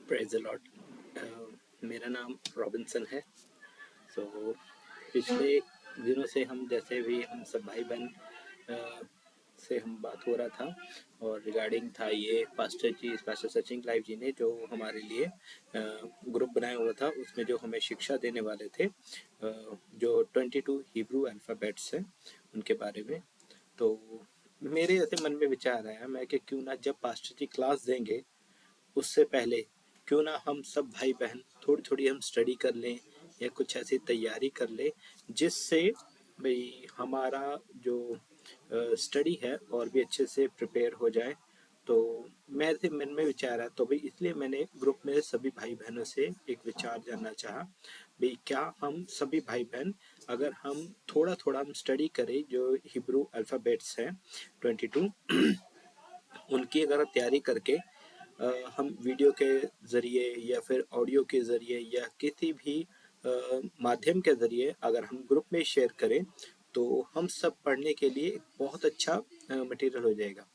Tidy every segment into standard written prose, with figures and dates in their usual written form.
Praise the Lord. मेरा नाम Robinson है। पिछले दिनों से हम जैसे भी हम सब भाई बहन से हम बात हो रहा था और रिगार्डिंग था ये पास्टर सचिन लाइव जी ने जो हमारे लिए ग्रुप बनाया हुआ था, उसमें जो हमें शिक्षा देने वाले थे, जो 22 हिब्रू अल्फ़ाबेट्स हैं उनके बारे में। तो मेरे ऐसे मन में विचार आया मैं कि क्यों ना जब पास्टर जी क्लास देंगे उससे पहले क्यों ना हम सब भाई बहन थोड़ी थोड़ी हम स्टडी कर लें या कुछ ऐसी तैयारी कर लें जिससे भाई हमारा जो स्टडी है और भी अच्छे से प्रिपेयर हो जाए। तो मेरे मन में विचार है, तो भाई इसलिए मैंने ग्रुप में सभी भाई बहनों से एक विचार जानना चाहा भाई क्या हम सभी भाई बहन अगर हम थोड़ा थोड़ा हम स्टडी करें जो हिब्रू अल्फ़ाबेट्स हैं 22 उनकी अगर तैयारी करके हम वीडियो के ज़रिए या फिर ऑडियो के ज़रिए या किसी भी माध्यम के ज़रिए अगर हम ग्रुप में शेयर करें तो हम सब पढ़ने के लिए एक बहुत अच्छा मटेरियल हो जाएगा।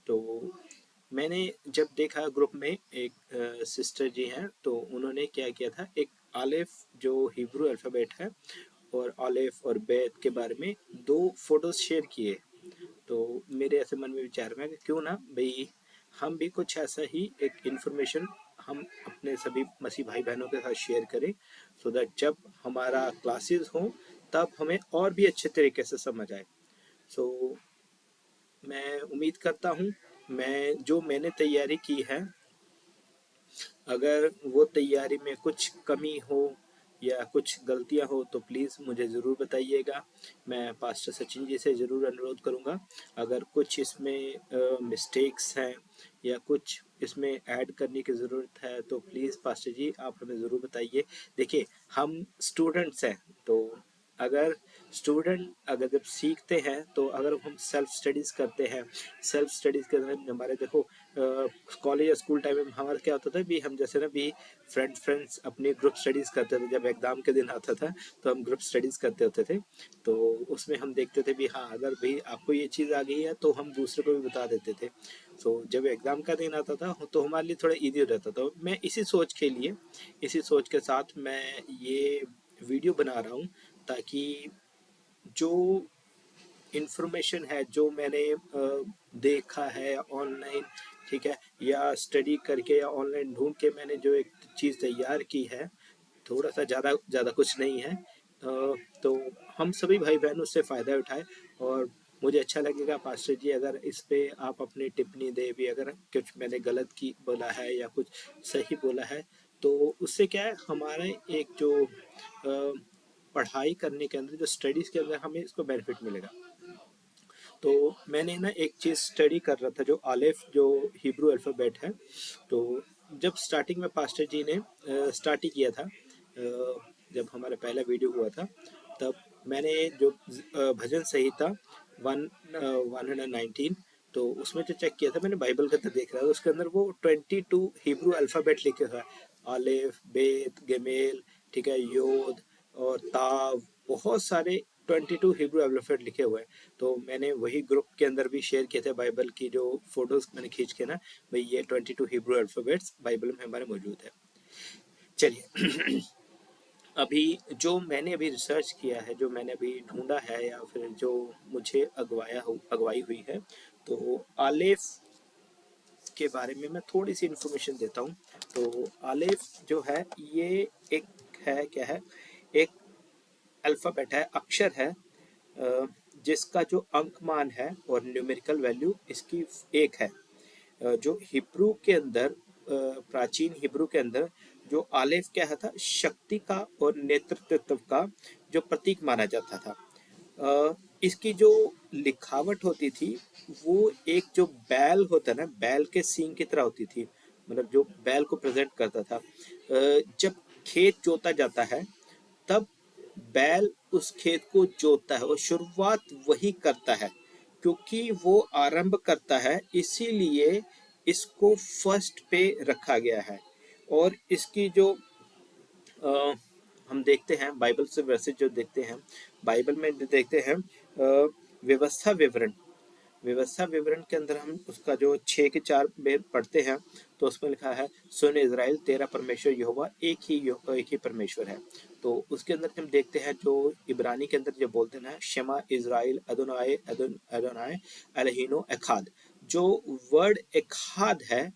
तो मैंने जब देखा ग्रुप में एक सिस्टर जी हैं तो उन्होंने क्या किया था, एक आलेफ जो हिब्रू अल्फ़ाबेट है और आलेफ और बेत के बारे में दो फोटोज शेयर किए। तो मेरे ऐसे मन में विचार में कि क्यों ना भाई हम भी कुछ ऐसा ही एक इन्फॉर्मेशन हम अपने सभी मसीह भाई बहनों के साथ शेयर करें, सो दैट जब हमारा क्लासेस हो तब हमें और भी अच्छे तरीके से समझ आए। सो मैं उम्मीद करता हूँ मैंने तैयारी की है, अगर वो तैयारी में कुछ कमी हो या कुछ गलतियां हो तो प्लीज़ मुझे ज़रूर बताइएगा। मैं पास्टर सचिन जी से ज़रूर अनुरोध करूँगा, अगर कुछ इसमें मिस्टेक्स हैं या कुछ इसमें ऐड करने की ज़रूरत है तो प्लीज़ पास्टर जी आप हमें ज़रूर बताइए। देखिए हम स्टूडेंट्स हैं, तो अगर जब सीखते हैं तो अगर हम सेल्फ स्टडीज़ करते हैं, सेल्फ स्टडीज़ के हमारे देखो कॉलेज या स्कूल टाइम में हमारा क्या होता था भी हम जैसे ना भी फ्रेंड्स अपनी ग्रुप स्टडीज़ करते थे। जब एग्ज़ाम के दिन आता था तो हम ग्रुप स्टडीज़ करते होते थे, तो उसमें हम देखते थे भी हाँ अगर भाई आपको ये चीज़ आ गई है तो हम दूसरे को भी बता देते थे। तो जब एग्ज़ाम का दिन आता था तो हमारे लिए थोड़ा ईजी हो जाता था। मैं इसी सोच के साथ मैं ये वीडियो बना रहा हूँ ताकि जो इन्फॉर्मेशन है जो मैंने देखा है ऑनलाइन, ठीक है, या स्टडी करके या ऑनलाइन ढूंढ के मैंने जो एक चीज़ तैयार की है, थोड़ा सा ज़्यादा कुछ नहीं है, तो हम सभी भाई बहन उससे फ़ायदा उठाएं। और मुझे अच्छा लगेगा पास्टर जी अगर इस पे आप अपनी टिप्पणी दे भी, अगर कुछ मैंने गलत की बोला है या कुछ सही बोला है तो उससे क्या है हमारे एक जो पढ़ाई करने के अंदर जो स्टडीज़ के अंदर हमें इसको बेनिफिट मिलेगा। तो मैंने ना एक चीज़ स्टडी कर रहा था जो आलेफ जो हिब्रू अल्फ़ाबेट है। तो जब स्टार्टिंग में पास्टर जी ने स्टार्ट ही किया था, जब हमारा पहला वीडियो हुआ था तब मैंने जो भजन संहिता 119, तो उसमें जो चेक किया था मैंने बाइबल के अंदर देख रहा था उसके अंदर वो 22 हिब्रू अल्फ़ाबेट लिखे हुआ है, आलेफ बेत गेमेल, ठीक है, योद और ताव, बहुत सारे 22 हिब्रू अल्फ़ाबेट लिखे हुए हैं। तो मैंने वही ग्रुप के अंदर भी शेयर किए थे बाइबल की जो फोटोज मैंने खींच के ना भाई ये 22 हिब्रू अल्फ़ाबेट्स बाइबल में हमारे मौजूद है। चलिए अभी जो मैंने अभी रिसर्च किया है, जो मैंने अभी ढूंढा है या फिर जो मुझे अगवाई हुई है, तो आलेफ के बारे में मैं थोड़ी सी इन्फॉर्मेशन देता हूँ। तो आलेफ जो है ये एक है, क्या है, एक अल्फ़ाबेट है, अक्षर है जिसका जो अंकमान है और न्यूमेरिकल वैल्यू इसकी एक है। जो हिब्रू के अंदर प्राचीन हिब्रू के अंदर जो आलेफ क्या था, शक्ति का और नेतृत्व का जो प्रतीक माना जाता था। इसकी जो लिखावट होती थी वो एक जो बैल होता है ना, बैल के सींग की तरह होती थी, मतलब जो बैल को प्रेजेंट करता था। जब खेत जोता जाता है तब बैल उस खेत को जोतता है और शुरुआत वही करता है, क्योंकि वो आरंभ करता है इसीलिए इसको फर्स्ट पे रखा गया है। और इसकी जो हम देखते हैं बाइबल से वैसे जो देखते हैं, बाइबल में देखते हैं व्यवस्था विवरण, व्यवस्था विवरण के अंदर हम उसका जो 6 के 4 में पढ़ते हैं तो उसमें लिखा है सुन इज़राइल तेरा परमेश्वर यहोवा एक ही परमेश्वर है। तो उसके अंदर हम देखते हैं जो इब्रानी के अंदर जो बोलते हैं शमा इज़राइल अदोनाय अदोनाय एलोहीनो एखाद, जो वर्ड एखाद है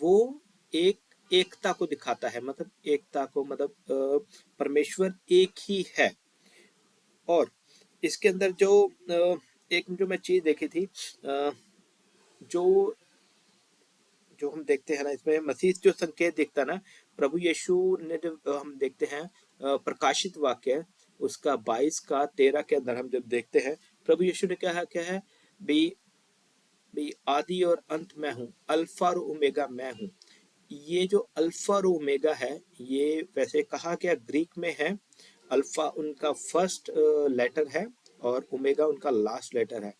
वो एक एकता को दिखाता है, मतलब एकता को, मतलब परमेश्वर एक ही है। और इसके अंदर जो एक जो मैं चीज देखी थी, जो जो हम देखते हैं ना इसमें मसीह जो संकेत दिखता ना, प्रभु यीशु ने जो हम देखते हैं प्रकाशित वाक्य उसका 22 का 13 के अंदर हम जब देखते हैं प्रभु यीशु ने क्या है, भी भी आदि और अंत मैं हूँ, अल्फा और ओमेगा मैं हूँ। ये जो अल्फा और ओमेगा है ये वैसे कहा गया ग्रीक में है, अल्फा उनका फर्स्ट लेटर है और ओमेगा उनका लास्ट लेटर है।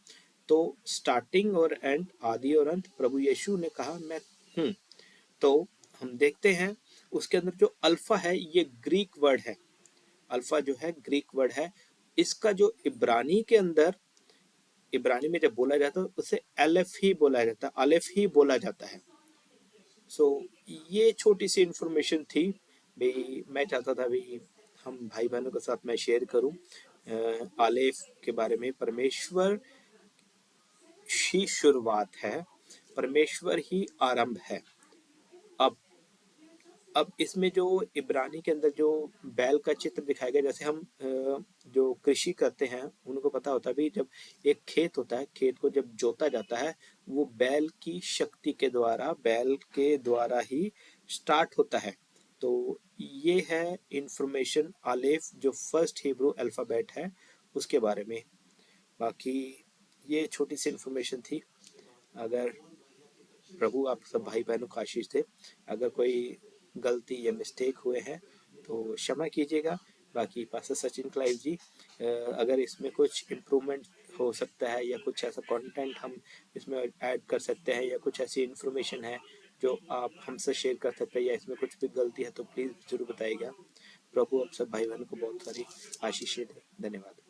तो स्टार्टिंग और एंड, आदि और अंत, प्रभु यीशु ने कहा मैं हूँ। तो हम देखते हैं उसके अंदर जो अल्फा है ये ग्रीक वर्ड है, अल्फा जो है ग्रीक वर्ड है। इसका जो इब्रानी के अंदर, इब्रानी में जब बोला जाता है उसे अलेफ ही बोला जाता है, अलेफ ही बोला जाता है। सो ये छोटी सी इंफॉर्मेशन थी भाई, मैं चाहता था भाई हम भाई बहनों के साथ मैं शेयर करूं आलेफ के बारे में। परमेश्वर ही शुरुआत है, परमेश्वर ही आरंभ है। अब अब इसमें जो इब्रानी के अंदर जो बैल का चित्र दिखाया गया, जैसे हम जो कृषि करते हैं उनको पता होता है भी, जब एक खेत होता है, खेत को जब जोता जाता है वो बैल की शक्ति के द्वारा, बैल के द्वारा ही स्टार्ट होता है। तो ये है इंफॉर्मेशन आलेफ जो फर्स्ट हिब्रू अल्फ़ाबेट है उसके बारे में। बाकी ये छोटी सी इंफॉर्मेशन थी। अगर प्रभु आप सब भाई बहनों का आशीष दे, अगर कोई गलती या मिस्टेक हुए हैं तो क्षमा कीजिएगा। बाकी पास्टर सचिन क्लाइव जी, अगर इसमें कुछ इम्प्रूवमेंट हो सकता है या कुछ ऐसा कंटेंट हम इसमें ऐड कर सकते हैं या कुछ ऐसी इन्फॉर्मेशन है जो आप हमसे शेयर कर सकते हैं या इसमें कुछ भी गलती है तो प्लीज़ ज़रूर बताइएगा। प्रभु आप सब भाई बहनों को बहुत सारी आशीष दे। धन्यवाद।